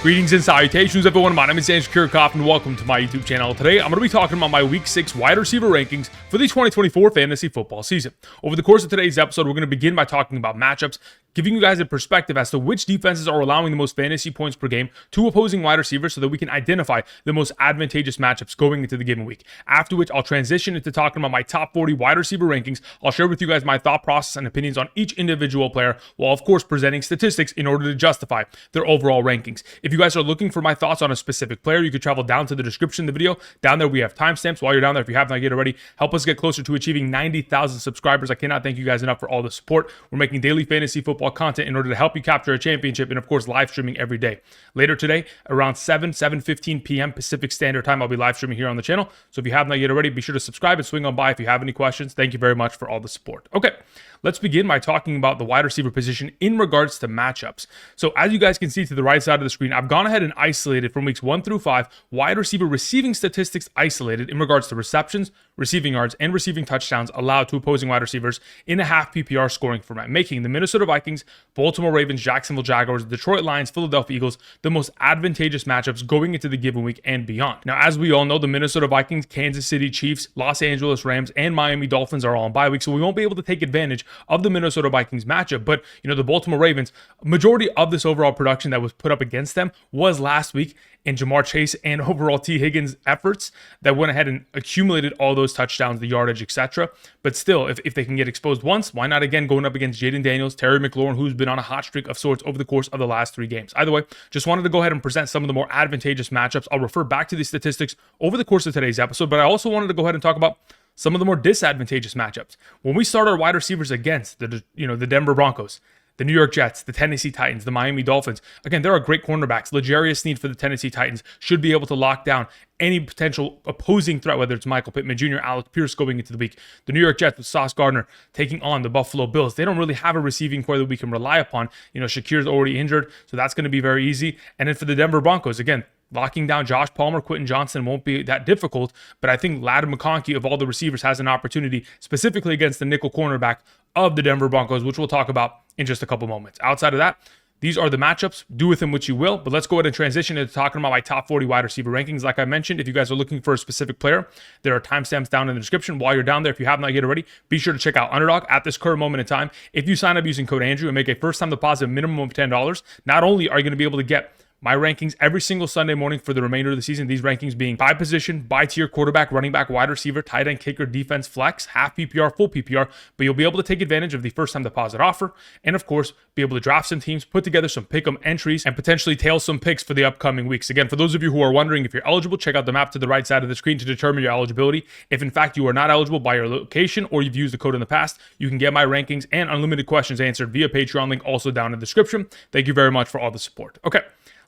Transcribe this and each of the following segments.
Greetings and salutations, everyone. My name is Jayden Reed, and welcome to my YouTube channel. Today, I'm going to be talking about my Week 6 wide receiver rankings for the 2024 fantasy football season. Over the course of today's episode, we're going to begin by talking about matchups, giving you guys a perspective as to which defenses are allowing the most fantasy points per game to opposing wide receivers so that we can identify the most advantageous matchups going into the given week. After which, I'll transition into talking about my top 40 wide receiver rankings. I'll share with you guys my thought process and opinions on each individual player, while of course presenting statistics in order to justify their overall rankings. If you guys are looking for my thoughts on a specific player, you can travel down to the description of the video. Down there, we have timestamps. While you're down there, if you have not yet already, help us get closer to achieving 90,000 subscribers. I cannot thank you guys enough for all the support. We're making daily fantasy football content in order to help you capture a championship, and of course, live streaming every day. Later today, around 7:15 p.m. Pacific Standard Time, I'll be live streaming here on the channel. So if you have not yet already, be sure to subscribe and swing on by if you have any questions. Thank you very much for all the support. Okay, let's begin by talking about the wide receiver position in regards to matchups. So as you guys can see to the right side of the screen, I've gone ahead and isolated from weeks 1 through 5 wide receiver receiving statistics isolated in regards to receptions, receiving yards, and receiving touchdowns allowed to opposing wide receivers in a half PPR scoring format, making the Minnesota Vikings, Baltimore Ravens, Jacksonville Jaguars, Detroit Lions, Philadelphia Eagles the most advantageous matchups going into the given week and beyond. Now, as we all know, the Minnesota Vikings, Kansas City Chiefs, Los Angeles Rams, and Miami Dolphins are all on bye week, so we won't be able to take advantage of the Minnesota Vikings matchup. But, the Baltimore Ravens, majority of this overall production that was put up against them was last week in Ja'Marr Chase and overall T. Higgins efforts that went ahead and accumulated all those touchdowns, the yardage, etc. But still, if they can get exposed once, why not again going up against Jayden Daniels, Terry McLaurin, who's been on a hot streak of sorts over the course of the last 3 games. Either way, just wanted to go ahead and present some of the more advantageous matchups. I'll refer back to these statistics over the course of today's episode, but I also wanted to go ahead and talk about some of the more disadvantageous matchups. When we start our wide receivers against the Denver Broncos, the New York Jets, the Tennessee Titans, the Miami Dolphins. Again, there are great cornerbacks. L'Jarius Sneed for the Tennessee Titans should be able to lock down any potential opposing threat, whether it's Michael Pittman Jr., Alec Pierce going into the week. The New York Jets with Sauce Gardner taking on the Buffalo Bills. They don't really have a receiving core that we can rely upon. Shakir's already injured, so that's going to be very easy. And then for the Denver Broncos, again, locking down Josh Palmer, Quentin Johnson won't be that difficult, but I think Ladd McConkey of all the receivers has an opportunity specifically against the nickel cornerback of the Denver Broncos, which we'll talk about in just a couple moments. Outside of that, these are the matchups. Do with them what you will, but let's go ahead and transition into talking about my top 40 wide receiver rankings. Like I mentioned, if you guys are looking for a specific player, there are timestamps down in the description. While you're down there, if you have not yet already, be sure to check out Underdog at this current moment in time. If you sign up using code Andrew and make a first-time deposit minimum of $10, not only are you going to be able to get my rankings every single Sunday morning for the remainder of the season, these rankings being by position, by tier, quarterback, running back, wide receiver, tight end, kicker, defense, flex, half PPR, full PPR, but you'll be able to take advantage of the first-time deposit offer and, of course, be able to draft some teams, put together some pick'em entries, and potentially tail some picks for the upcoming weeks. Again, for those of you who are wondering if you're eligible, check out the map to the right side of the screen to determine your eligibility. If, in fact, you are not eligible by your location or you've used the code in the past, you can get my rankings and unlimited questions answered via Patreon, link also down in the description. Thank you very much for all the support. Okay.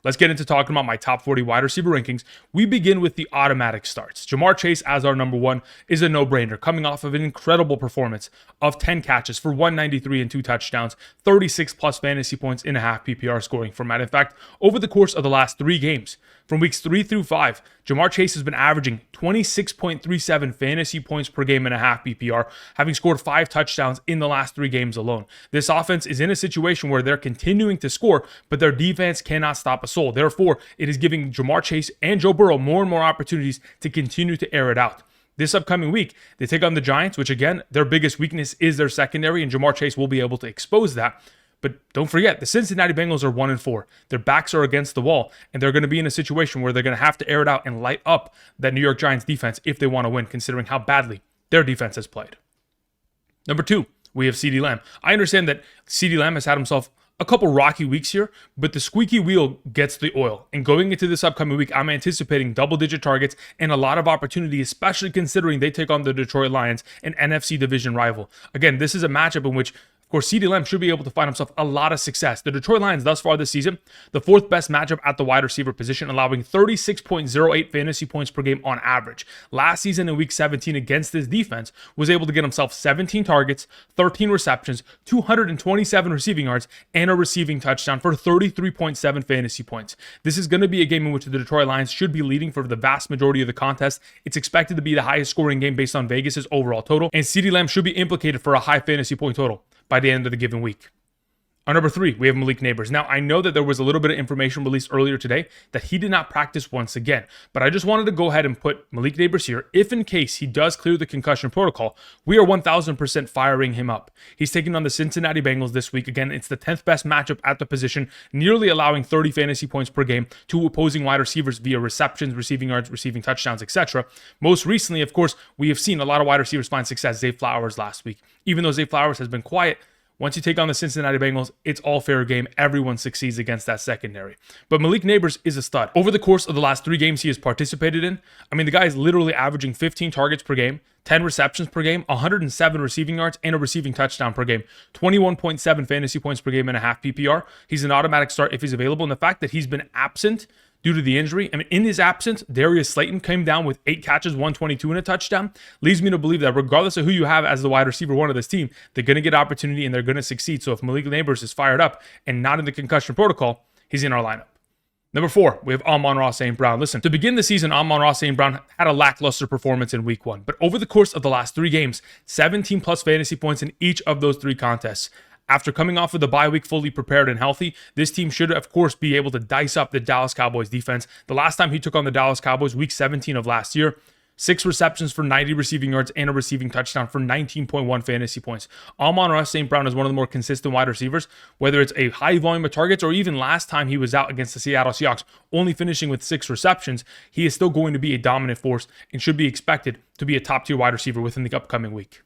Let's get into talking about my top 40 wide receiver rankings. We begin with the automatic starts. Ja'Marr Chase as our number 1 is a no-brainer, coming off of an incredible performance of 10 catches for 193 and 2 touchdowns, 36 plus fantasy points in a half PPR scoring format. In fact, over the course of the last 3 games, from weeks 3 through 5, Ja'Marr Chase has been averaging 26.37 fantasy points per game in a half PPR, having scored 5 touchdowns in the last 3 games alone. This offense is in a situation where they're continuing to score, but their defense cannot stop a soul. Therefore, it is giving Ja'Marr Chase and Joe Burrow more and more opportunities to continue to air it out. This upcoming week, they take on the Giants, which again, their biggest weakness is their secondary, and Ja'Marr Chase will be able to expose that. But don't forget, the Cincinnati Bengals are 1-4. Their backs are against the wall, and they're going to be in a situation where they're going to have to air it out and light up that New York Giants defense if they want to win, considering how badly their defense has played. Number 2, we have CeeDee Lamb. I understand that CeeDee Lamb has had himself a couple rocky weeks here, but the squeaky wheel gets the oil. And going into this upcoming week, I'm anticipating double-digit targets and a lot of opportunity, especially considering they take on the Detroit Lions, an NFC division rival. Again, this is a matchup in which course, CeeDee Lamb should be able to find himself a lot of success. The Detroit Lions thus far this season, the 4th best matchup at the wide receiver position, allowing 36.08 fantasy points per game on average. Last season in week 17 against this defense, was able to get himself 17 targets, 13 receptions, 227 receiving yards, and a receiving touchdown for 33.7 fantasy points. This is going to be a game in which the Detroit Lions should be leading for the vast majority of the contest. It's expected to be the highest scoring game based on Vegas's overall total, and CeeDee Lamb should be implicated for a high fantasy point total by the end of the given week. On number 3, we have Malik Nabers. Now, I know that there was a little bit of information released earlier today that he did not practice once again, but I just wanted to go ahead and put Malik Nabers here. If in case he does clear the concussion protocol, we are 1000% firing him up. He's taking on the Cincinnati Bengals this week. Again, it's the 10th best matchup at the position, nearly allowing 30 fantasy points per game to opposing wide receivers via receptions, receiving yards, receiving touchdowns, etc. Most recently, of course, we have seen a lot of wide receivers find success. Zay Flowers last week. Even though Zay Flowers has been quiet, once you take on the Cincinnati Bengals, it's all fair game. Everyone succeeds against that secondary. But Malik Nabers is a stud. Over the course of the last 3 games he has participated in, the guy is literally averaging 15 targets per game, 10 receptions per game, 107 receiving yards, and a receiving touchdown per game, 21.7 fantasy points per game and a half PPR. He's an automatic start if he's available. And the fact that he's been absent due to the injury, in his absence, Darius Slayton came down with 8 catches, 122 and a touchdown, leads me to believe that regardless of who you have as the wide receiver one of this team, they're going to get opportunity and they're going to succeed. So if Malik Nabers is fired up and not in the concussion protocol, he's in our lineup. Number 4, we have Amon-Ra St. Brown. Listen, to begin the season, Amon-Ra St. Brown had a lackluster performance in week 1, but over the course of the last 3 games, 17 plus fantasy points in each of those 3 contests. After coming off of the bye week fully prepared and healthy, this team should, of course, be able to dice up the Dallas Cowboys defense. The last time he took on the Dallas Cowboys, week 17 of last year, 6 receptions for 90 receiving yards and a receiving touchdown for 19.1 fantasy points. Amon-Ra St. Brown is one of the more consistent wide receivers, whether it's a high volume of targets or even last time he was out against the Seattle Seahawks, only finishing with 6 receptions. He is still going to be a dominant force and should be expected to be a top-tier wide receiver within the upcoming week.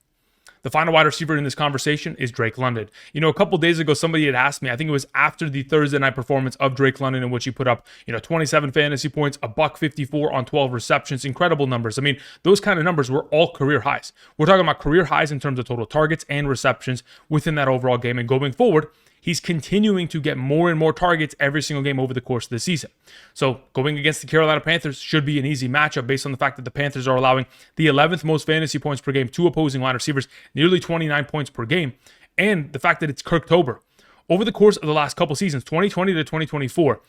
The final wide receiver in this conversation is Drake London. A couple days ago, somebody had asked me, I think it was after the Thursday night performance of Drake London, in which he put up, 27 fantasy points, a $154 on 12 receptions, incredible numbers. Those kind of numbers were all career highs. We're talking about career highs in terms of total targets and receptions within that overall game. And going forward, he's continuing to get more and more targets every single game over the course of the season. So going against the Carolina Panthers should be an easy matchup based on the fact that the Panthers are allowing the 11th most fantasy points per game to opposing wide receivers, nearly 29 points per game, and the fact that it's Kirktober. Over the course of the last couple seasons, 2020 to 2024,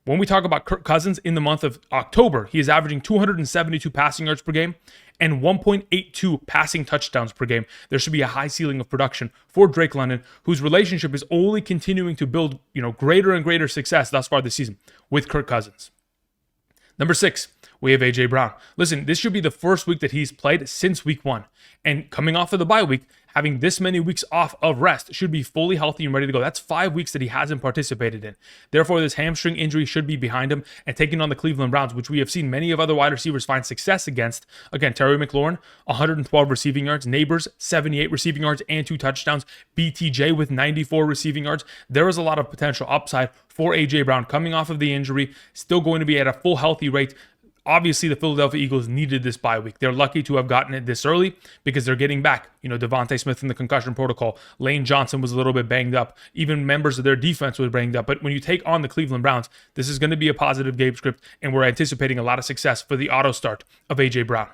when we talk about Kirk Cousins in the month of October, he is averaging 272 passing yards per game and 1.82 passing touchdowns per game. There should be a high ceiling of production for Drake London, whose relationship is only continuing to build, greater and greater success thus far this season with Kirk Cousins. Number 6, we have A.J. Brown. Listen, this should be the first week that he's played since week 1. And coming off of the bye week, having this many weeks off of rest, should be fully healthy and ready to go. That's 5 weeks that he hasn't participated in. Therefore, this hamstring injury should be behind him, and taking on the Cleveland Browns, which we have seen many of other wide receivers find success against. Again, Terry McLaurin, 112 receiving yards. Nabers, 78 receiving yards and 2 touchdowns. BTJ with 94 receiving yards. There is a lot of potential upside for A.J. Brown coming off of the injury, still going to be at a full healthy rate. Obviously, the Philadelphia Eagles needed this bye week. They're lucky to have gotten it this early because they're getting back, DeVonta Smith in the concussion protocol. Lane Johnson was a little bit banged up. Even members of their defense were banged up. But when you take on the Cleveland Browns, this is going to be a positive game script, and we're anticipating a lot of success for the auto start of A.J. Brown.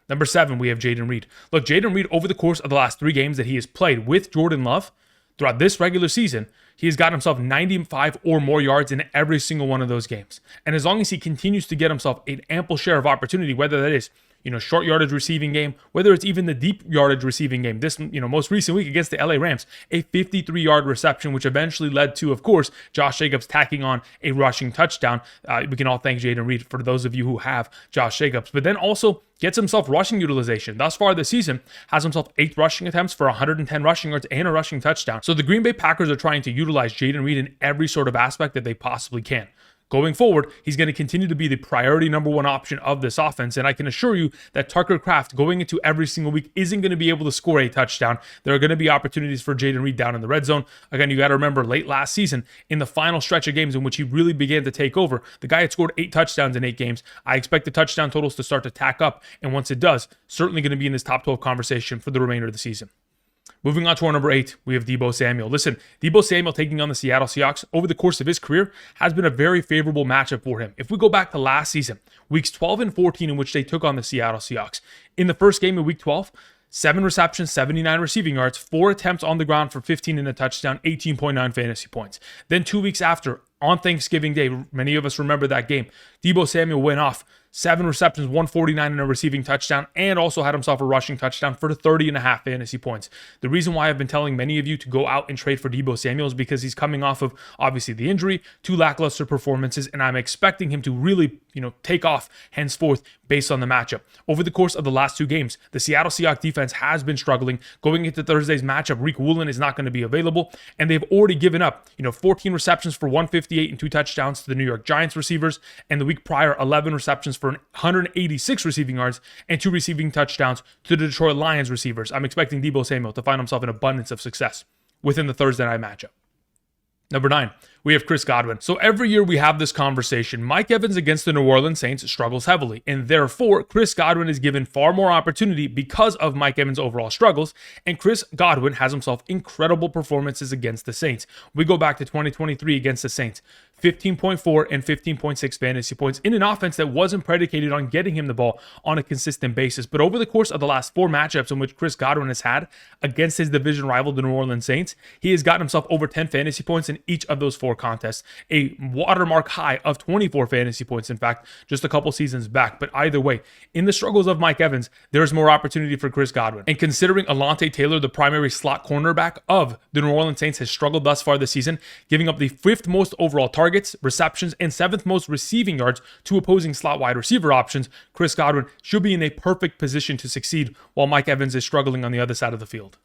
Number 7, we have Jayden Reed. Look, Jayden Reed, over the course of the last 3 games that he has played with Jordan Love, throughout this regular season, he has gotten himself 95 or more yards in every single one of those games. And as long as he continues to get himself an ample share of opportunity, whether that is, short yardage receiving game, whether it's even the deep yardage receiving game, this, most recent week against the LA Rams, a 53-yard reception, which eventually led to, of course, Josh Jacobs tacking on a rushing touchdown. We can all thank Jayden Reed for those of you who have Josh Jacobs, but then also gets himself rushing utilization. Thus far this season, has himself 8 rushing attempts for 110 rushing yards and a rushing touchdown. So the Green Bay Packers are trying to utilize Jayden Reed in every sort of aspect that they possibly can. Going forward, he's going to continue to be the priority number 1 option of this offense, and I can assure you that Tucker Kraft going into every single week isn't going to be able to score a touchdown. There are going to be opportunities for Jayden Reed down in the red zone. Again, you got to remember late last season, in the final stretch of games in which he really began to take over, the guy had scored 8 touchdowns in 8 games. I expect the touchdown totals to start to tack up, and once it does, certainly going to be in this top 12 conversation for the remainder of the season. Moving on to our number 8, we have Deebo Samuel. Listen, Deebo Samuel taking on the Seattle Seahawks over the course of his career has been a very favorable matchup for him. If we go back to last season, weeks 12 and 14 in which they took on the Seattle Seahawks. In the first game of week 12, 7 receptions, 79 receiving yards, 4 attempts on the ground for 15 and a touchdown, 18.9 fantasy points. Then 2 weeks after, on Thanksgiving Day. Many of us remember that game. Deebo Samuel went off 7 receptions, 149 and a receiving touchdown, and also had himself a rushing touchdown for 30.5 fantasy points. The reason why I've been telling many of you to go out and trade for Deebo Samuel is because he's coming off of, obviously, the injury, 2 lackluster performances, and I'm expecting him to really, take off henceforth based on the matchup. Over the course of the last 2 games, the Seattle Seahawks defense has been struggling. Going into Thursday's matchup, Garrett Wilson is not going to be available, and they've already given up, 14 receptions for 158 and 2 touchdowns to the New York Giants receivers, and the week prior, 11 receptions for 186 receiving yards and 2 receiving touchdowns to the Detroit Lions receivers. I'm expecting Deebo Samuel to find himself an abundance of success within the Thursday night matchup. Number 9, we have Chris Godwin. So every year we have this conversation. Mike Evans against the New Orleans Saints struggles heavily, and therefore Chris Godwin is given far more opportunity because of Mike Evans' overall struggles, and Chris Godwin has himself incredible performances against the Saints. We go back to 2023 against the Saints. 15.4 and 15.6 fantasy points in an offense that wasn't predicated on getting him the ball on a consistent basis. But over the course of the last 4 matchups in which Chris Godwin has had against his division rival, the New Orleans Saints, he has gotten himself over 10 fantasy points in each of those 4 contests, a watermark high of 24 fantasy points, in fact, just a couple seasons back. But either way, in the struggles of Mike Evans, there's more opportunity for Chris Godwin. And considering Alontae Taylor, the primary slot cornerback of the New Orleans Saints, has struggled thus far this season, giving up the 5th most overall targets, receptions, and 7th most receiving yards to opposing slot wide receiver options, Chris Godwin should be in a perfect position to succeed while Mike Evans is struggling on the other side of the field.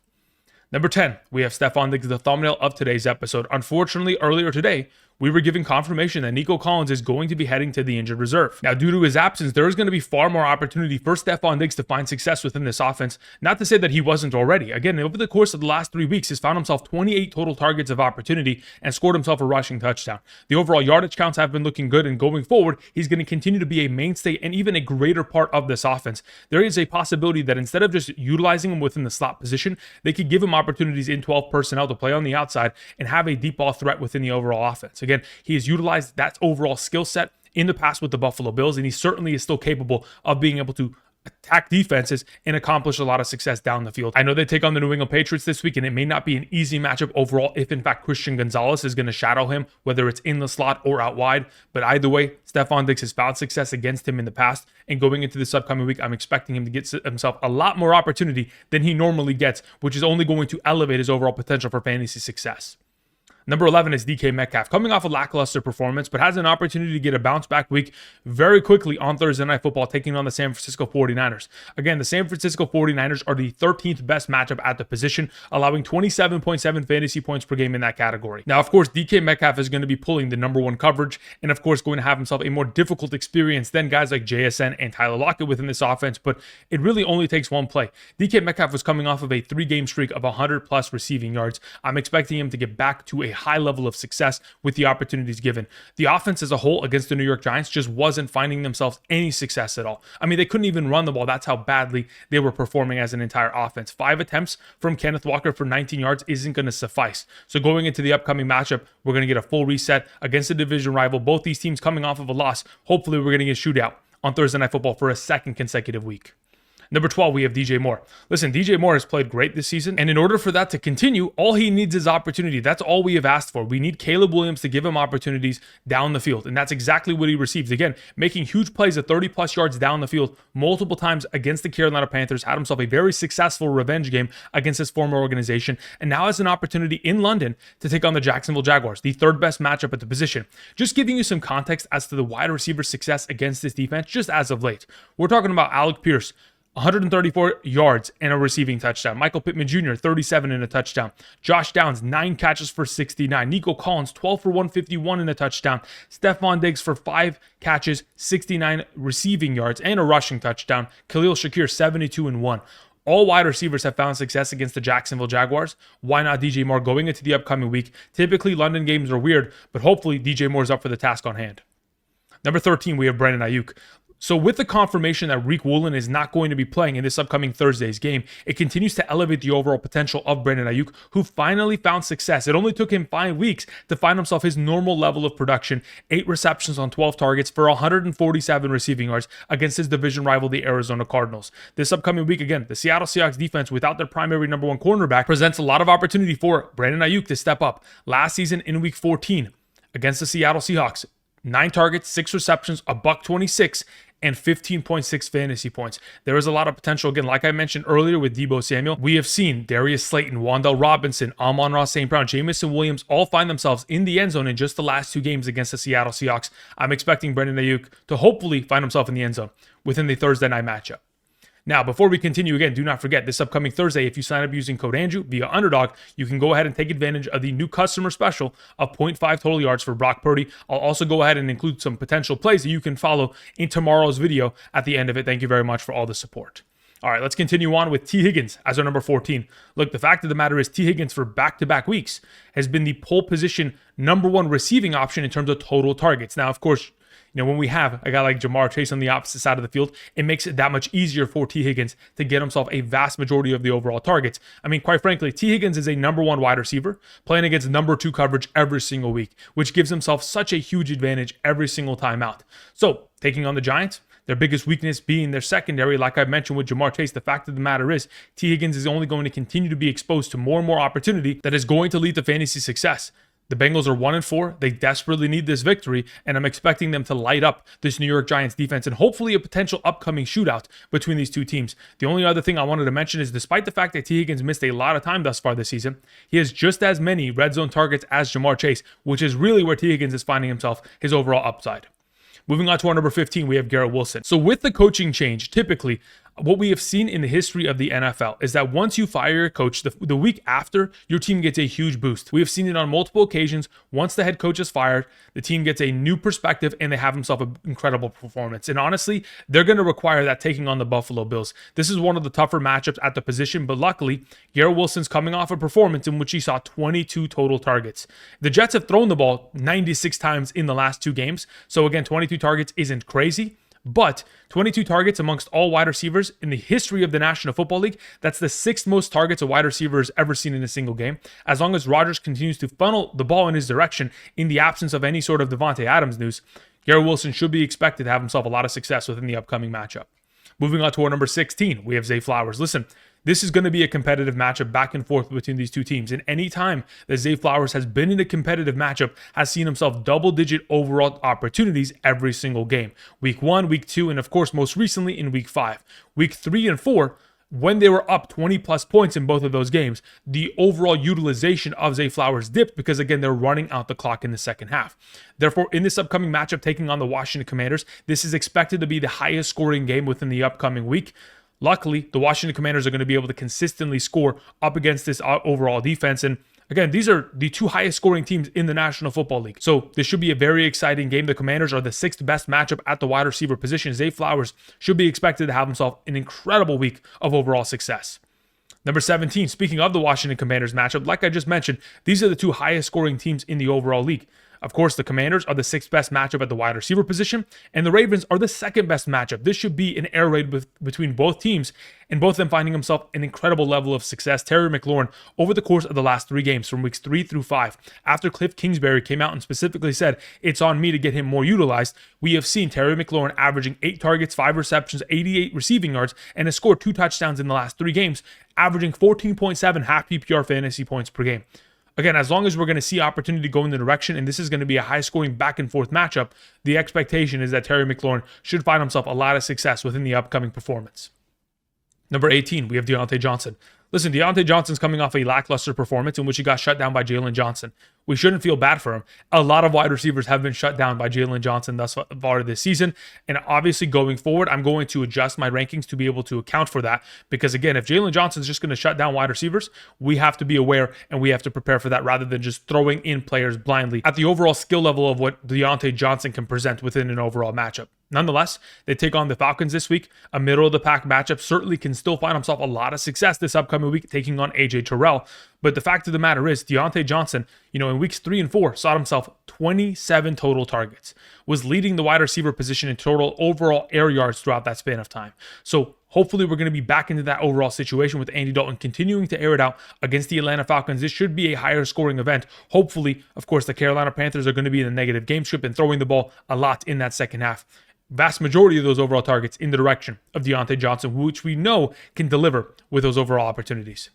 Number 10, we have Stefon Diggs, the thumbnail of today's episode. Unfortunately, earlier today, we were given confirmation that Nico Collins is going to be heading to the injured reserve. Now, due to his absence, there is going to be far more opportunity for Stefon Diggs to find success within this offense. Not to say that he wasn't already. Again, over the course of the last 3 weeks, he's found himself 28 total targets of opportunity and scored himself a rushing touchdown. The overall yardage counts have been looking good, and going forward, he's going to continue to be a mainstay and even a greater part of this offense. There is a possibility that instead of just utilizing him within the slot position, they could give him opportunities in 12 personnel to play on the outside and have a deep ball threat within the overall offense. Again, he has utilized that overall skill set in the past with the Buffalo Bills, and he certainly is still capable of being able to attack defenses and accomplish a lot of success down the field. I know they take on the New England Patriots this week, and it may not be an easy matchup overall if, in fact, Christian Gonzalez is going to shadow him, whether it's in the slot or out wide. But either way, Stefon Diggs has found success against him in the past, and going into this upcoming week, I'm expecting him to get himself a lot more opportunity than he normally gets, which is only going to elevate his overall potential for fantasy success. Number 11 is DK Metcalf, coming off a lackluster performance, but has an opportunity to get a bounce-back week very quickly on Thursday Night Football, taking on the San Francisco 49ers. Again, the San Francisco 49ers are the 13th best matchup at the position, allowing 27.7 fantasy points per game in that category. Now, of course, DK Metcalf is going to be pulling the number 1 coverage, and of course, going to have himself a more difficult experience than guys like JSN and Tyler Lockett within this offense, but it really only takes one play. DK Metcalf was coming off of a 3-game streak of 100-plus receiving yards. I'm expecting him to get back to a high level of success with the opportunities given. The offense as a whole against the New York Giants just wasn't finding themselves any success at all. I mean, they couldn't even run the ball. That's how badly they were performing as an entire offense. 5 attempts from Kenneth Walker for 19 yards isn't going to suffice. So going into the upcoming matchup, we're going to get a full reset against a division rival. Both these teams coming off of a loss. Hopefully, we're going to get a shootout on Thursday Night Football for a second consecutive week. Number 12, we have DJ Moore. Listen, DJ Moore has played great this season, and in order for that to continue, all he needs is opportunity. That's all we have asked for. We need Caleb Williams to give him opportunities down the field, and that's exactly what he receives. Again, making huge plays of 30-plus yards down the field multiple times against the Carolina Panthers, had himself a very successful revenge game against his former organization, and now has an opportunity in London to take on the Jacksonville Jaguars, the 3rd best matchup at the position. Just giving you some context as to the wide receiver success against this defense just as of late. We're talking about Alec Pierce, 134 yards and a receiving touchdown. Michael Pittman Jr., 37 and a touchdown. Josh Downs, 9 catches for 69. Nico Collins, 12 for 151 and a touchdown. Stefon Diggs for 5 catches, 69 receiving yards and a rushing touchdown. Khalil Shakir, 72 and 1. All wide receivers have found success against the Jacksonville Jaguars. Why not DJ Moore going into the upcoming week? Typically, London games are weird, but hopefully DJ Moore is up for the task on hand. Number 13, we have Brandon Aiyuk. So with the confirmation that Garrett Wilson is not going to be playing in this upcoming Thursday's game, it continues to elevate the overall potential of Brandon Aiyuk, who finally found success. It only took him 5 weeks to find himself his normal level of production, 8 receptions on 12 targets for 147 receiving yards against his division rival, the Arizona Cardinals. This upcoming week, again, the Seattle Seahawks defense, without their primary number 1 cornerback, presents a lot of opportunity for Brandon Aiyuk to step up. Last season in week 14, against the Seattle Seahawks. 9 targets, 6 receptions, a $126, and 15.6 fantasy points. There is a lot of potential. Again, like I mentioned earlier with Deebo Samuel, we have seen Darius Slayton, Wan'Dale Robinson, Amon-Ra St. Jameson Williams all find themselves in the end zone in just the last 2 games against the Seattle Seahawks. I'm expecting Brandon Aiyuk to hopefully find himself in the end zone within the Thursday night matchup. Now, before we continue, again, do not forget this upcoming Thursday, if you sign up using code Andrew via Underdog, you can go ahead and take advantage of the new customer special of 0.5 total yards for Brock Purdy. I'll also go ahead and include some potential plays that you can follow in tomorrow's video at the end of it. Thank you very much for all the support. All right, let's continue on with T. Higgins as our number 14. Look, the fact of the matter is T. Higgins for back-to-back weeks has been the pole position #1 receiving option in terms of total targets. Now, of course, when we have a guy like Jamar Chase on the opposite side of the field, it makes it that much easier for T. Higgins to get himself a vast majority of the overall targets. I mean, quite frankly, T. Higgins is a #1 wide receiver playing against #2 coverage every single week, which gives himself such a huge advantage every single time out. So, taking on the Giants, their biggest weakness being their secondary, like I mentioned with Jamar Chase, the fact of the matter is T. Higgins is only going to continue to be exposed to more and more opportunity that is going to lead to fantasy success. The Bengals are 1-4. They desperately need this victory, and I'm expecting them to light up this New York Giants defense and hopefully a potential upcoming shootout between these two teams. The only other thing I wanted to mention is despite the fact that T. Higgins missed a lot of time thus far this season, he has just as many red zone targets as Jamar Chase, which is really where T. Higgins is finding himself his overall upside. Moving on to our number 15, we have Garrett Wilson. So with the coaching change, typically, what we have seen in the history of the NFL is that once you fire your coach, the week after, your team gets a huge boost. We have seen it on multiple occasions. Once the head coach is fired, the team gets a new perspective and they have themselves an incredible performance. And honestly, they're going to require that taking on the Buffalo Bills. This is one of the tougher matchups at the position, but luckily, Garrett Wilson's coming off a performance in which he saw 22 total targets. The Jets have thrown the ball 96 times in the last 2 games. So again, 22 targets isn't crazy. But 22 targets amongst all wide receivers in the history of the National Football League, that's the 6th most targets a wide receiver has ever seen in a single game. As long as Rodgers continues to funnel the ball in his direction in the absence of any sort of Davante Adams news, Garrett Wilson should be expected to have himself a lot of success within the upcoming matchup. Moving on to our number 16, we have Zay Flowers. Listen, this is going to be a competitive matchup back and forth between these two teams. And any time that Zay Flowers has been in a competitive matchup, has seen himself double-digit overall opportunities every single game. Week 1, Week 2, and of course, most recently in Week 5. Week 3 and 4, when they were up 20-plus points in both of those games, the overall utilization of Zay Flowers dipped because, again, they're running out the clock in the second half. Therefore, in this upcoming matchup taking on the Washington Commanders, this is expected to be the highest scoring game within the upcoming week. Luckily, the Washington Commanders are going to be able to consistently score up against this overall defense. And again, these are the 2 highest scoring teams in the National Football League. So this should be a very exciting game. The Commanders are the 6th best matchup at the wide receiver position. Zay Flowers should be expected to have himself an incredible week of overall success. Number 17, speaking of the Washington Commanders matchup, like I just mentioned, these are the 2 highest scoring teams in the overall league. Of course, the Commanders are the 6th best matchup at the wide receiver position, and the Ravens are the 2nd best matchup. This should be an air raid between both teams, and both of them finding himself an incredible level of success. Terry McLaurin, over the course of the last 3 games, from weeks 3 through 5, after Cliff Kingsbury came out and specifically said, it's on me to get him more utilized, we have seen Terry McLaurin averaging 8 targets, 5 receptions, 88 receiving yards, and has scored 2 touchdowns in the last 3 games, averaging 14.7 half PPR fantasy points per game. Again, as long as we're going to see opportunity go in the direction, and this is going to be a high-scoring back-and-forth matchup, the expectation is that Terry McLaurin should find himself a lot of success within the upcoming performance. Number 18, we have Diontae Johnson. Listen, Diontae Johnson's coming off a lackluster performance in which he got shut down by Jalen Johnson. We shouldn't feel bad for him. A lot of wide receivers have been shut down by Jalen Johnson thus far this season. And obviously going forward, I'm going to adjust my rankings to be able to account for that. Because again, if Jalen Johnson's just going to shut down wide receivers, we have to be aware and we have to prepare for that rather than just throwing in players blindly at the overall skill level of what Diontae Johnson can present within an overall matchup. Nonetheless, they take on the Falcons this week. A middle-of-the-pack matchup certainly can still find himself a lot of success this upcoming week taking on A.J. Terrell. But the fact of the matter is, Diontae Johnson, in weeks 3 and 4, saw himself 27 total targets, was leading the wide receiver position in total overall air yards throughout that span of time. So hopefully we're going to be back into that overall situation with Andy Dalton continuing to air it out against the Atlanta Falcons. This should be a higher scoring event. Hopefully, of course, the Carolina Panthers are going to be in the negative game script and throwing the ball a lot in that second half. Vast majority of those overall targets in the direction of Diontae Johnson, which we know can deliver with those overall opportunities.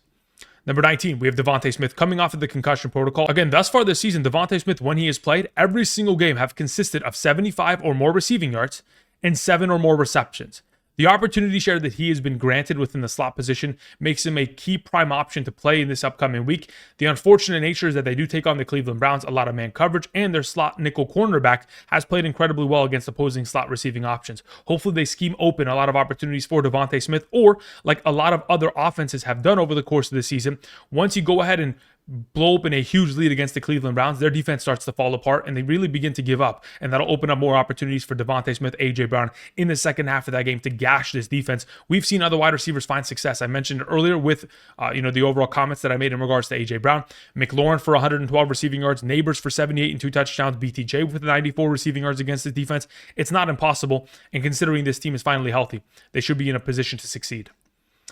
Number 19, we have DeVonta Smith coming off of the concussion protocol. Again, thus far this season, DeVonta Smith, when he has played, every single game have consisted of 75 or more receiving yards and 7 or more receptions. The opportunity share that he has been granted within the slot position makes him a key prime option to play in this upcoming week. The unfortunate nature is that they do take on the Cleveland Browns, a lot of man coverage, and their slot nickel cornerback has played incredibly well against opposing slot receiving options. Hopefully they scheme open a lot of opportunities for DeVonta Smith, or like a lot of other offenses have done over the course of the season, once you go ahead and blow open a huge lead against the Cleveland Browns, their defense starts to fall apart and they really begin to give up. And that'll open up more opportunities for DeVonta Smith, A.J. Brown in the second half of that game to gash this defense. We've seen other wide receivers find success. I mentioned earlier with the overall comments that I made in regards to A.J. Brown. McLaurin for 112 receiving yards, Nabers for 78 and 2 touchdowns, BTJ with 94 receiving yards against this defense. It's not impossible, and considering this team is finally healthy, they should be in a position to succeed.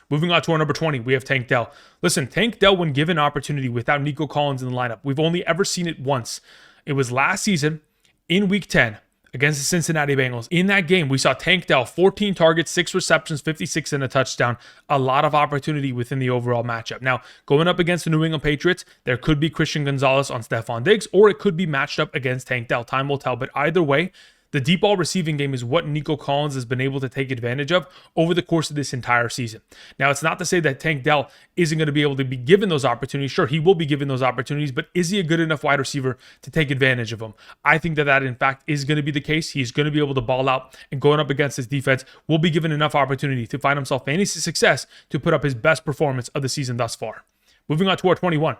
Moving on to our number 20, we have Tank Dell. Listen, Tank Dell, when given opportunity without Nico Collins in the lineup, we've only ever seen it once. It was last season in Week 10 against the Cincinnati Bengals. In that game, we saw Tank Dell, 14 targets, 6 receptions, 56 and a touchdown. A lot of opportunity within the overall matchup. Now, going up against the New England Patriots, there could be Christian Gonzalez on Stefon Diggs, or it could be matched up against Tank Dell. Time will tell, but either way, the deep ball receiving game is what Nico Collins has been able to take advantage of over the course of this entire season. Now, it's not to say that Tank Dell isn't going to be able to be given those opportunities. Sure, he will be given those opportunities, but is he a good enough wide receiver to take advantage of them? I think that in fact is going to be the case. He's going to be able to ball out, and going up against his defense will be given enough opportunity to find himself fantasy success to put up his best performance of the season thus far. Moving on to our 21,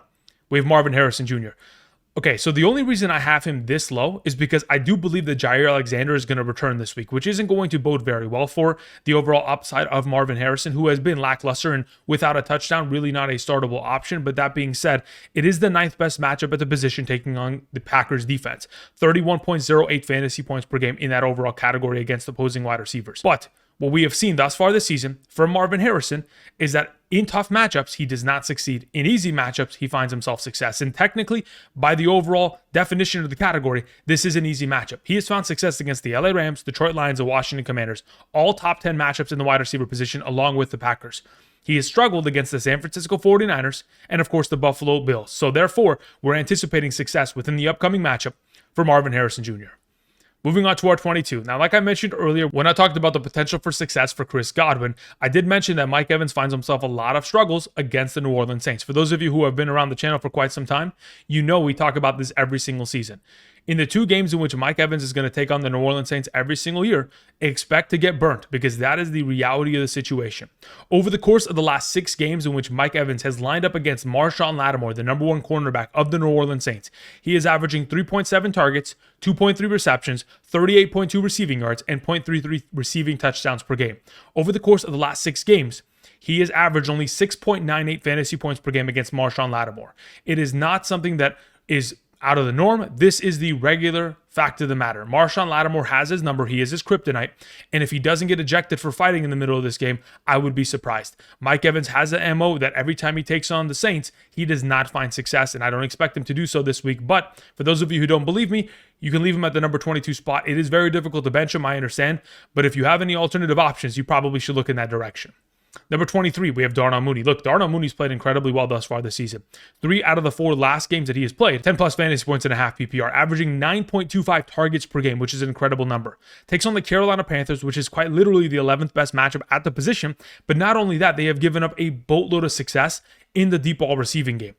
we have Marvin Harrison Jr. Okay, so the only reason I have him this low is because I do believe that Jair Alexander is going to return this week, which isn't going to bode very well for the overall upside of Marvin Harrison, who has been lackluster and without a touchdown, really not a startable option. But that being said, it is the 9th best matchup at the position, taking on the Packers defense. 31.08 fantasy points per game in that overall category against opposing wide receivers. But what we have seen thus far this season from Marvin Harrison is that in tough matchups, he does not succeed. In easy matchups, he finds himself success. And technically, by the overall definition of the category, this is an easy matchup. He has found success against the LA Rams, Detroit Lions, and Washington Commanders, all top 10 matchups in the wide receiver position, along with the Packers. He has struggled against the San Francisco 49ers and, of course, the Buffalo Bills. So therefore, we're anticipating success within the upcoming matchup for Marvin Harrison Jr. Moving on to our 22. Now, like I mentioned earlier, when I talked about the potential for success for Chris Godwin, I did mention that Mike Evans finds himself a lot of struggles against the New Orleans Saints. For those of you who have been around the channel for quite some time, you know we talk about this every single season. In the 2 games in which Mike Evans is going to take on the New Orleans Saints every single year, expect to get burnt, because that is the reality of the situation. Over the course of the last 6 games in which Mike Evans has lined up against Marshawn Lattimore, the number 1 cornerback of the New Orleans Saints, he is averaging 3.7 targets, 2.3 receptions, 38.2 receiving yards, and 0.33 receiving touchdowns per game. Over the course of the last 6 games, he has averaged only 6.98 fantasy points per game against Marshawn Lattimore. It is not something that is out of the norm. This is the regular fact of the matter. Marshawn Lattimore has his number. He is his kryptonite. And if he doesn't get ejected for fighting in the middle of this game, I would be surprised. Mike Evans has an MO that every time he takes on the Saints, he does not find success, and I don't expect him to do so this week. But for those of you who don't believe me, you can leave him at the number 22 spot. It is very difficult to bench him, I understand. But if you have any alternative options, you probably should look in that direction. Number 23, we have Darnell Mooney. Look, Darnell Mooney's played incredibly well thus far this season. 3 out of the 4 last games that he has played, 10 plus fantasy points and a half PPR, averaging 9.25 targets per game, which is an incredible number. Takes on the Carolina Panthers, which is quite literally the 11th best matchup at the position. But not only that, they have given up a boatload of success in the deep ball receiving game.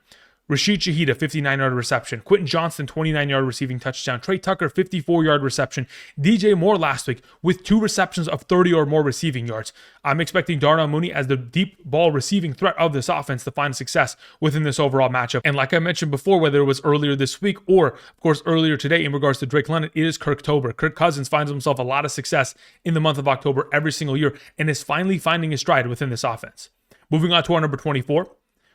Rashid Shaheed, a 59-yard reception. Quentin Johnston, 29-yard receiving touchdown. Trey Tucker, 54-yard reception. DJ Moore last week with 2 receptions of 30 or more receiving yards. I'm expecting Darnell Mooney as the deep ball receiving threat of this offense to find success within this overall matchup. And like I mentioned before, whether it was earlier this week or, of course, earlier today in regards to Drake London, it is Kirktober. Kirk Cousins finds himself a lot of success in the month of October every single year and is finally finding his stride within this offense. Moving on to our number 24.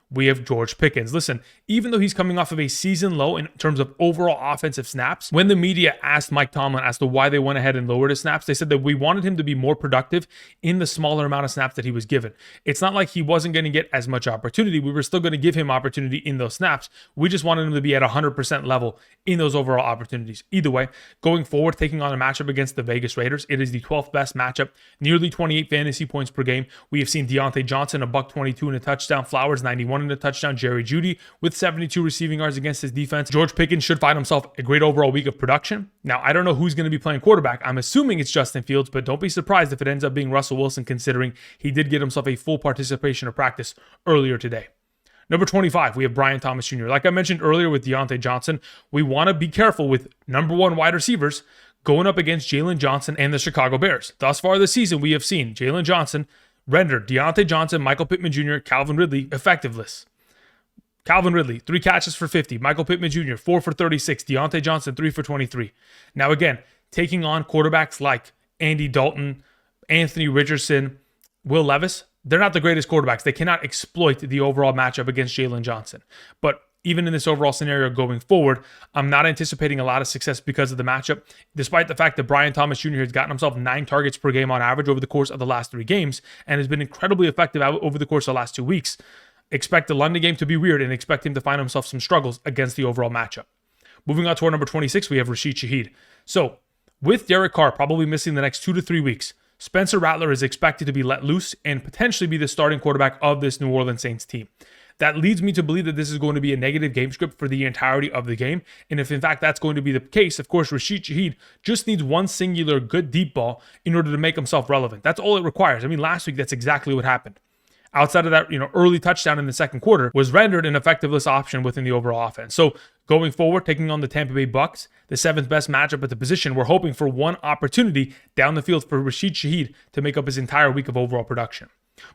We have George Pickens. Listen, even though he's coming off of a season low in terms of overall offensive snaps, when the media asked Mike Tomlin as to why they went ahead and lowered his snaps, they said that we wanted him to be more productive in the smaller amount of snaps that he was given. It's not like he wasn't going to get as much opportunity. We were still going to give him opportunity in those snaps. We just wanted him to be at 100% level in those overall opportunities. Either way, going forward, taking on a matchup against the Vegas Raiders, it is the 12th best matchup, nearly 28 fantasy points per game. We have seen Diontae Johnson, a $122 and a touchdown, Flowers, 91 1 and a touchdown. Jerry Jeudy with 72 receiving yards against his defense. George Pickens should find himself a great overall week of production. Now, I don't know who's going to be playing quarterback. I'm assuming it's Justin Fields, but don't be surprised if it ends up being Russell Wilson, considering he did get himself a full participation of practice earlier today. Number 25, we have Brian Thomas Jr. Like I mentioned earlier with Diontae Johnson, we want to be careful with number 1 wide receivers going up against Jalen Johnson and the Chicago Bears. Thus far this season, we have seen Jalen Johnson render Diontae Johnson, Michael Pittman Jr., Calvin Ridley effectiveless. Calvin Ridley, 3 catches for 50. Michael Pittman Jr., 4 for 36. Diontae Johnson, 3 for 23. Now again, taking on quarterbacks like Andy Dalton, Anthony Richardson, Will Levis, they're not the greatest quarterbacks. They cannot exploit the overall matchup against Jalen Johnson. But even in this overall scenario going forward, I'm not anticipating a lot of success because of the matchup, despite the fact that Brian Thomas Jr. has gotten himself 9 targets per game on average over the course of the last 3 games and has been incredibly effective over the course of the last 2 weeks. Expect the London game to be weird and expect him to find himself some struggles against the overall matchup. Moving on to our number 26, we have Rashid Shaheed. So, with Derek Carr probably missing the next 2 to 3 weeks, Spencer Rattler is expected to be let loose and potentially be the starting quarterback of this New Orleans Saints team. That leads me to believe that this is going to be a negative game script for the entirety of the game. And if in fact that's going to be the case, of course, Rashid Shaheed just needs one singular good deep ball in order to make himself relevant. That's all it requires. I mean, last week, that's exactly what happened. Outside of that, early touchdown in the second quarter was rendered an effectiveness option within the overall offense. So going forward, taking on the Tampa Bay Bucks, the 7th best matchup at the position, we're hoping for one opportunity down the field for Rashid Shaheed to make up his entire week of overall production.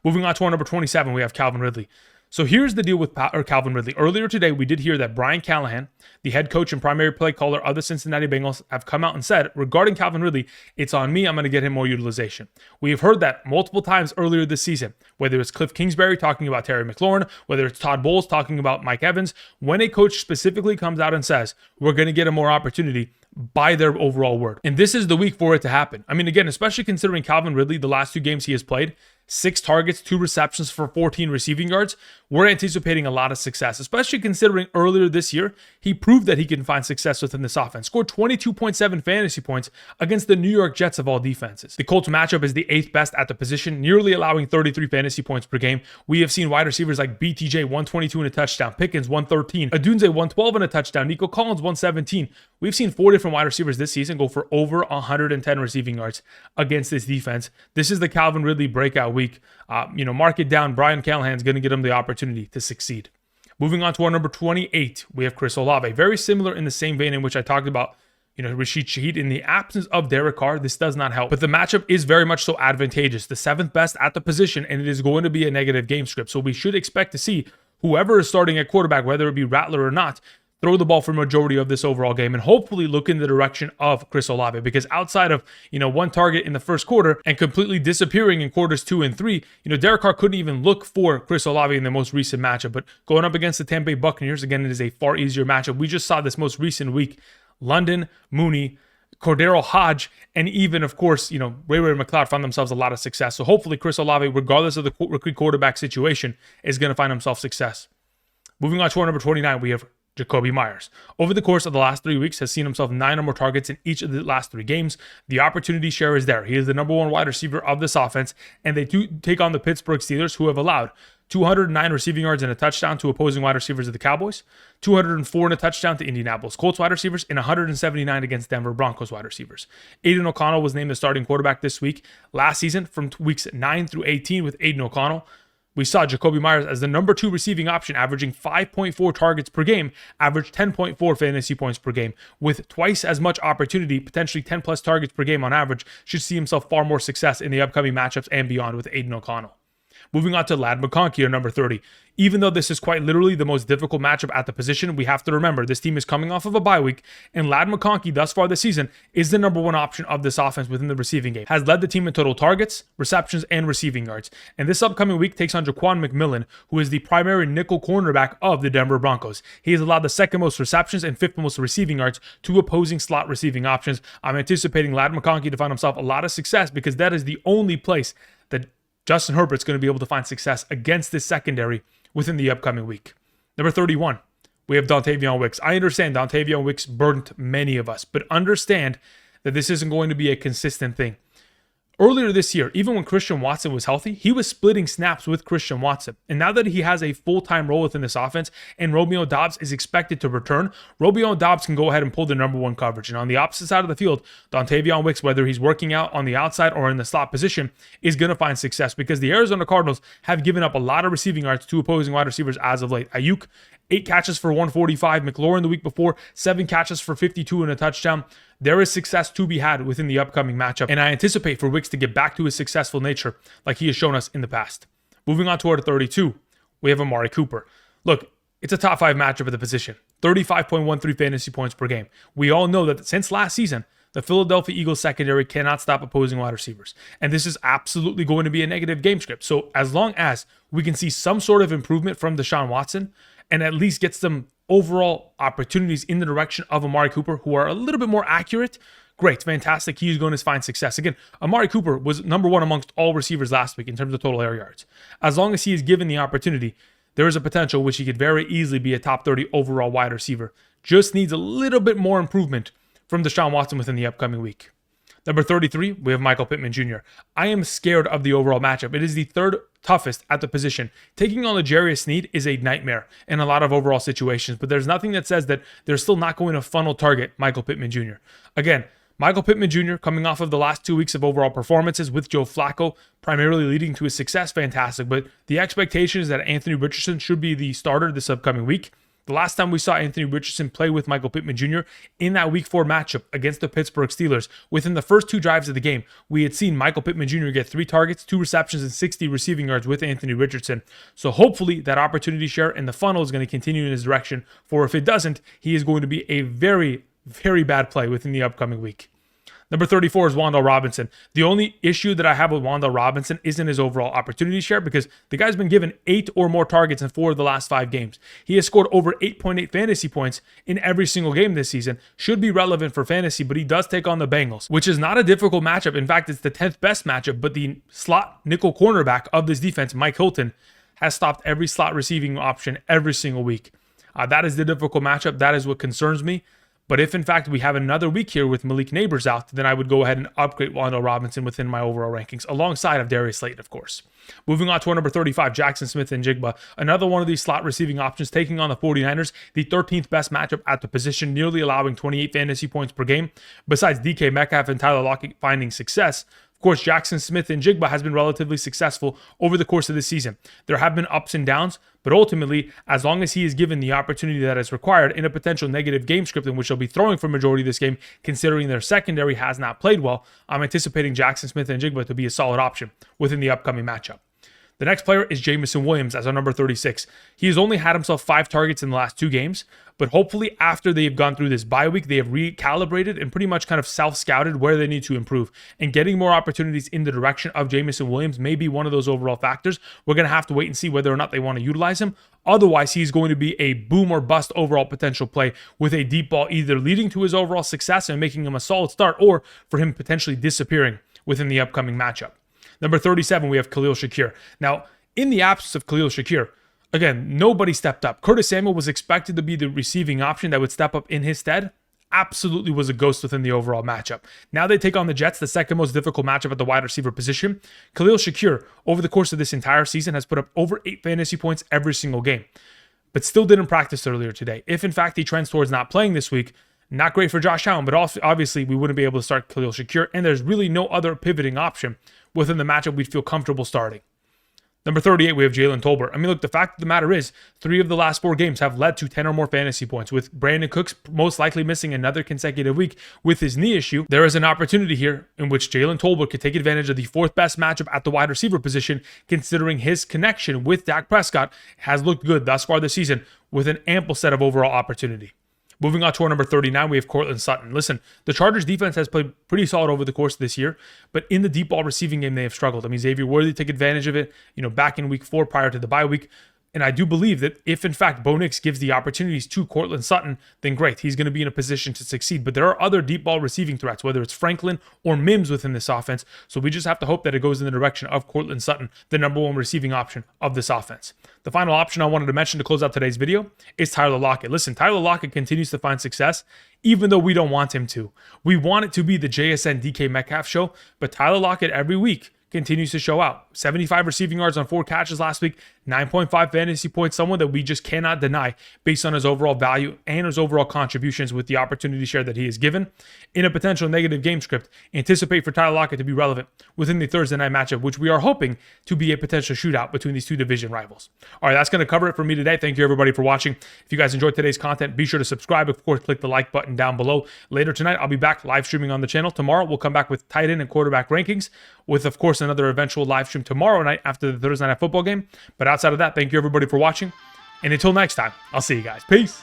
Moving on to our number 27, we have Calvin Ridley. So here's the deal with Calvin Ridley. Earlier today, we did hear that Brian Callahan, the head coach and primary play caller of the Cincinnati Bengals, have come out and said, regarding Calvin Ridley, it's on me, I'm going to get him more utilization. We have heard that multiple times earlier this season, whether it's Cliff Kingsbury talking about Terry McLaurin, whether it's Todd Bowles talking about Mike Evans. When a coach specifically comes out and says, we're going to get him more opportunity, by their overall word. And this is the week for it to happen. I mean, again, especially considering Calvin Ridley, the last 2 games he has played, 6 targets, 2 receptions for 14 receiving yards, we're anticipating a lot of success, especially considering earlier this year, he proved that he can find success within this offense. Scored 22.7 fantasy points against the New York Jets of all defenses. The Colts matchup is the 8th best at the position, nearly allowing 33 fantasy points per game. We have seen wide receivers like BTJ, 122 and a touchdown, Pickens, 113, Adunze, 112 and a touchdown, Nico Collins, 117. We've seen 4 different wide receivers this season go for over 110 receiving yards against this defense. This is the Calvin Ridley breakout week. Mark it down. Brian Callahan's going to get him the opportunity to succeed. Moving on to our number 28, we have Chris Olave. Very similar in the same vein in which I talked about, Rashid Shaheed. In the absence of Derek Carr, this does not help. But the matchup is very much so advantageous. The 7th best at the position, and it is going to be a negative game script. So we should expect to see whoever is starting at quarterback, whether it be Rattler or not, throw the ball for majority of this overall game and hopefully look in the direction of Chris Olave, because outside of, 1 target in the first quarter and completely disappearing in quarters 2 and 3, Derek Carr couldn't even look for Chris Olave in the most recent matchup. But going up against the Tampa Bay Buccaneers, again, it is a far easier matchup. We just saw this most recent week, London, Mooney, Cordero Hodge, and even, of course, Ray McLeod found themselves a lot of success. So hopefully Chris Olave, regardless of the rookie quarterback situation, is going to find himself success. Moving on to our number 29, we have Jakobi Meyers. Over the course of the last 3 weeks, has seen himself 9 or more targets in each of the last 3 games. The opportunity share is there. He is the number 1 wide receiver of this offense, and they do take on the Pittsburgh Steelers, who have allowed 209 receiving yards and a touchdown to opposing wide receivers of the Cowboys, 204 and a touchdown to Indianapolis Colts wide receivers, and 179 against Denver Broncos wide receivers. Aiden O'Connell was named the starting quarterback this week. Last season, from weeks 9 through 18 with Aiden O'Connell, we saw Jakobi Meyers as the number 2 receiving option, averaging 5.4 targets per game, averaged 10.4 fantasy points per game. With twice as much opportunity, potentially 10 plus targets per game on average, should see himself far more success in the upcoming matchups and beyond with Aiden O'Connell. Moving on to Ladd McConkey, our number 30. Even though this is quite literally the most difficult matchup at the position, we have to remember this team is coming off of a bye week, and Ladd McConkey thus far this season is the number 1 option of this offense within the receiving game. Has led the team in total targets, receptions, and receiving yards. And this upcoming week takes on Jaquan McMillan, who is the primary nickel cornerback of the Denver Broncos. He has allowed the 2nd most receptions and 5th most receiving yards to opposing slot receiving options. I'm anticipating Ladd McConkey to find himself a lot of success, because that is the only place that Justin Herbert's going to be able to find success against this secondary within the upcoming week. Number 31, we have Dontayvion Wicks. I understand Dontayvion Wicks burnt many of us, but understand that this isn't going to be a consistent thing. Earlier this year, even when Christian Watson was healthy, he was splitting snaps with Christian Watson. And now that he has a full-time role within this offense and Romeo Doubs is expected to return, Romeo Doubs can go ahead and pull the number one coverage. And on the opposite side of the field, Dontayvion Wicks, whether he's working out on the outside or in the slot position, is going to find success because the Arizona Cardinals have given up a lot of receiving yards to opposing wide receivers as of late. Aiyuk, 8 catches for 145. McLaurin the week before, 7 catches for 52 and a touchdown. There is success to be had within the upcoming matchup, and I anticipate for Wicks to get back to his successful nature like he has shown us in the past. Moving on to our 32, we have Amari Cooper. Look, it's a top 5 matchup at the position. 35.13 fantasy points per game. We all know that since last season, the Philadelphia Eagles secondary cannot stop opposing wide receivers. And this is absolutely going to be a negative game script. So as long as we can see some sort of improvement from Deshaun Watson and at least get some overall opportunities in the direction of Amari Cooper who are a little bit more accurate, great, fantastic. He is going to find success. Again, Amari Cooper was number one amongst all receivers last week in terms of total air yards. As long as he is given the opportunity, there is a potential which he could very easily be a top 30 overall wide receiver. Just needs a little bit more improvement from Deshaun Watson within the upcoming week. Number 33, we have Michael Pittman Jr. I am scared of the overall matchup. It is the third toughest at the position. Taking on L'Jarius Sneed is a nightmare in a lot of overall situations, but there's nothing that says that they're still not going to funnel target Michael Pittman Jr. Again, Michael Pittman Jr. coming off of the last 2 weeks of overall performances with Joe Flacco primarily leading to his success, fantastic, but the expectation is that Anthony Richardson should be the starter this upcoming week. The last time we saw Anthony Richardson play with Michael Pittman Jr. in that Week 4 matchup against the Pittsburgh Steelers, within the first 2 drives of the game, we had seen Michael Pittman Jr. get 3 targets, 2 receptions, and 60 receiving yards with Anthony Richardson. So hopefully that opportunity share and the funnel is going to continue in his direction, for if it doesn't, he is going to be a very, very bad play within the upcoming week. Number 34 is Wan'Dale Robinson. The only issue that I have with Wan'Dale Robinson isn't his overall opportunity share because the guy's been given 8 or more targets in 4 of the last 5 games. He has scored over 8.8 fantasy points in every single game this season. Should be relevant for fantasy, but he does take on the Bengals, which is not a difficult matchup. In fact, it's the 10th best matchup, but the slot nickel cornerback of this defense, Mike Hilton, has stopped every slot receiving option every single week. That is the difficult matchup. That is what concerns me. But if, in fact, we have another week here with Malik Nabers out, then I would go ahead and upgrade Wan'Dale Robinson within my overall rankings, alongside of Darius Slayton, of course. Moving on to our number 35, Jaxon Smith-Njigba, another one of these slot receiving options, taking on the 49ers, the 13th best matchup at the position, nearly allowing 28 fantasy points per game. Besides DK Metcalf and Tyler Lockett finding success, of course, Jaxon Smith-Njigba has been relatively successful over the course of the season. There have been ups and downs, but ultimately, as long as he is given the opportunity that is required in a potential negative game script in which he'll be throwing for majority of this game, considering their secondary has not played well, I'm anticipating Jaxon Smith-Njigba to be a solid option within the upcoming matchup. The next player is Jameson Williams as our number 36. He has only had himself 5 targets in the last 2 games, but hopefully after they've gone through this bye week, they have recalibrated and pretty much kind of self-scouted where they need to improve. And getting more opportunities in the direction of Jameson Williams may be one of those overall factors. We're going to have to wait and see whether or not they want to utilize him. Otherwise, he's going to be a boom or bust overall potential play with a deep ball either leading to his overall success and making him a solid start, or for him potentially disappearing within the upcoming matchup. Number 37, we have Khalil Shakir. Now, in the absence of Khalil Shakir, again, nobody stepped up. Curtis Samuel was expected to be the receiving option that would step up in his stead. Absolutely was a ghost within the overall matchup. Now they take on the Jets, the second most difficult matchup at the wide receiver position. Khalil Shakir, over the course of this entire season, has put up over 8 fantasy points every single game, but still didn't practice earlier today. If, in fact, he trends towards not playing this week, not great for Josh Allen, but also, obviously, we wouldn't be able to start Khalil Shakir, and there's really no other pivoting option within the matchup we'd feel comfortable starting. Number 38, we have Jalen Tolbert. I mean, look, the fact of the matter is 3 of the last 4 games have led to 10 or more fantasy points. With Brandon Cooks most likely missing another consecutive week with his knee issue, there is an opportunity here in which Jalen Tolbert could take advantage of the 4th best matchup at the wide receiver position, considering his connection with Dak Prescott has looked good thus far this season with an ample set of overall opportunity. Moving on to our number 39, we have Courtland Sutton. Listen, the Chargers defense has played pretty solid over the course of this year, but in the deep ball receiving game, they have struggled. I mean, Xavier Worthy took advantage of it, back in week 4 prior to the bye week. And I do believe that if, in fact, Bo Nix gives the opportunities to Courtland Sutton, then great. He's going to be in a position to succeed. But there are other deep ball receiving threats, whether it's Franklin or Mims within this offense. So we just have to hope that it goes in the direction of Courtland Sutton, the number one receiving option of this offense. The final option I wanted to mention to close out today's video is Tyler Lockett. Listen, Tyler Lockett continues to find success, even though we don't want him to. We want it to be the JSN DK Metcalf show, but Tyler Lockett every week continues to show out. 75 receiving yards on 4 catches last week, 9.5 fantasy points, someone that we just cannot deny based on his overall value and his overall contributions with the opportunity share that he is given. In a potential negative game script, anticipate for Tyler Lockett to be relevant within the Thursday night matchup, which we are hoping to be a potential shootout between these two division rivals. All right, that's going to cover it for me today. Thank you everybody for watching. If you guys enjoyed today's content, be sure to subscribe. Of course, click the like button down below. Later tonight, I'll be back live streaming on the channel. Tomorrow, we'll come back with tight end and quarterback rankings with, of course, another eventual live stream tomorrow night after the Thursday night football game. But outside of that, thank you everybody for watching. And until next time, I'll see you guys. Peace.